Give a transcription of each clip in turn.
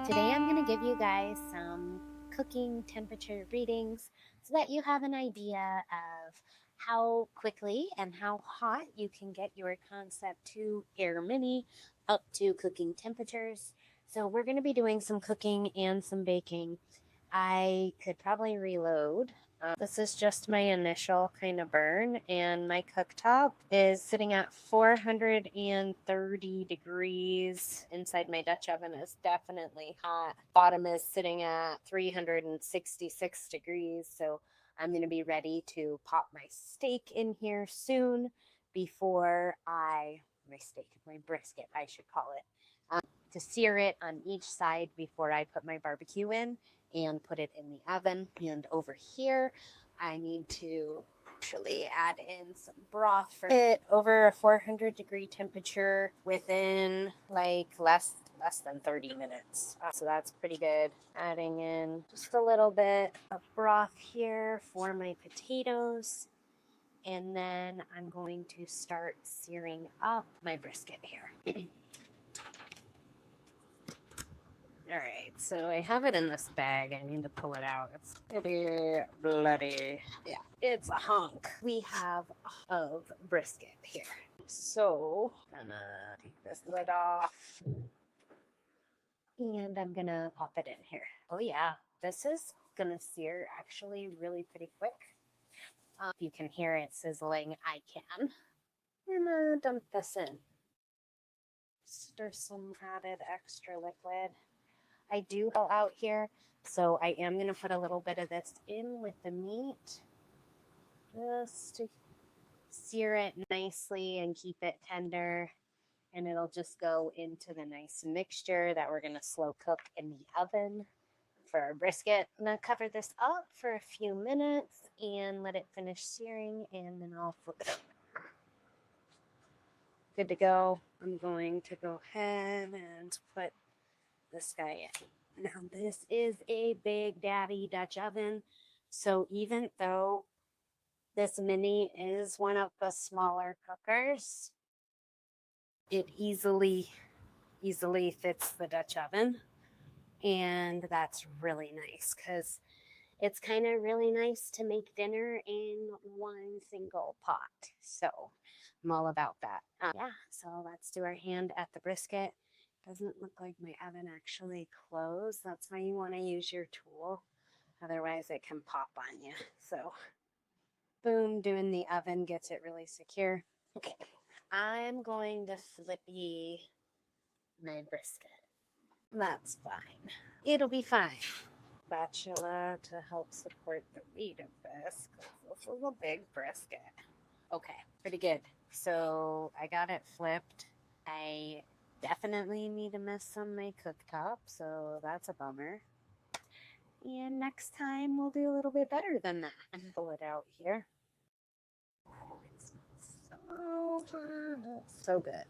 Today I'm going to give you guys some cooking temperature readings so that you have an idea of how quickly and how hot you can get your Concept 2 Air Mini up to cooking temperatures. So we're going to be doing some cooking and some baking. I could probably reload. This is just my initial kind of burn, and my cooktop is sitting at 430 degrees. Inside my Dutch oven is definitely hot. Bottom is sitting at 366 degrees, so I'm going to be ready to pop my steak in here soon before my brisket, I should call it, to sear it on each side before I put my barbecue in and put it in the oven. And over here, I need to actually add in some broth for it over a 400 degree temperature within like less than 30 minutes. So that's pretty good. Adding in just a little bit of broth here for my potatoes. And then I'm going to start searing up my brisket here. All right, so I have it in this bag. I need to pull it out. It's pretty bloody. Yeah, it's a hunk. We have of brisket here. So I'm gonna take this lid off. And I'm gonna pop it in here. Oh yeah, this is gonna sear actually really pretty quick. If you can hear it sizzling, I can. I'm gonna dump this in. Stir some added extra liquid. I do go out here, so I am going to put a little bit of this in with the meat just to sear it nicely and keep it tender, and it'll just go into the nice mixture that we're going to slow cook in the oven for our brisket. I'm going to cover this up for a few minutes and let it finish searing, and then I'll flip it over. Good to go. I'm going to go ahead and put this guy in. Now this is a Big Daddy Dutch oven, so even though this mini is one of the smaller cookers, it easily fits the Dutch oven, and that's really nice because it's kind of really nice to make dinner in one single pot. So I'm all about that. Yeah, so let's do our hand at the brisket. Doesn't look like my oven actually closed. That's why you want to use your tool. Otherwise it can pop on you. So boom, doing the oven gets it really secure. Okay, I'm going to flippy my brisket. That's fine. It'll be fine. Spatula to help support the weight of this, because this is a big brisket. Okay, pretty good. So I got it flipped. I definitely need to mess on my cooktop, so that's a bummer. And next time we'll do a little bit better than that. And pull it out here. Oh, it smells so good.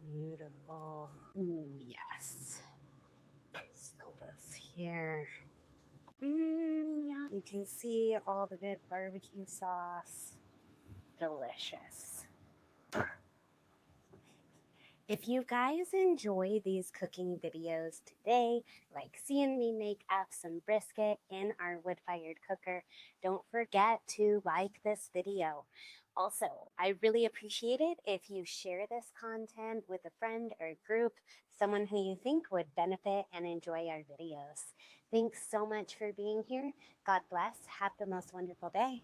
Beautiful. Yes. So this here. Yeah. You can see all the good barbecue sauce. Delicious. If you guys enjoy these cooking videos today, like seeing me make up some brisket in our wood-fired cooker, don't forget to like this video. Also, I really appreciate it if you share this content with a friend or a group, someone who you think would benefit and enjoy our videos. Thanks so much for being here. God bless. Have the most wonderful day.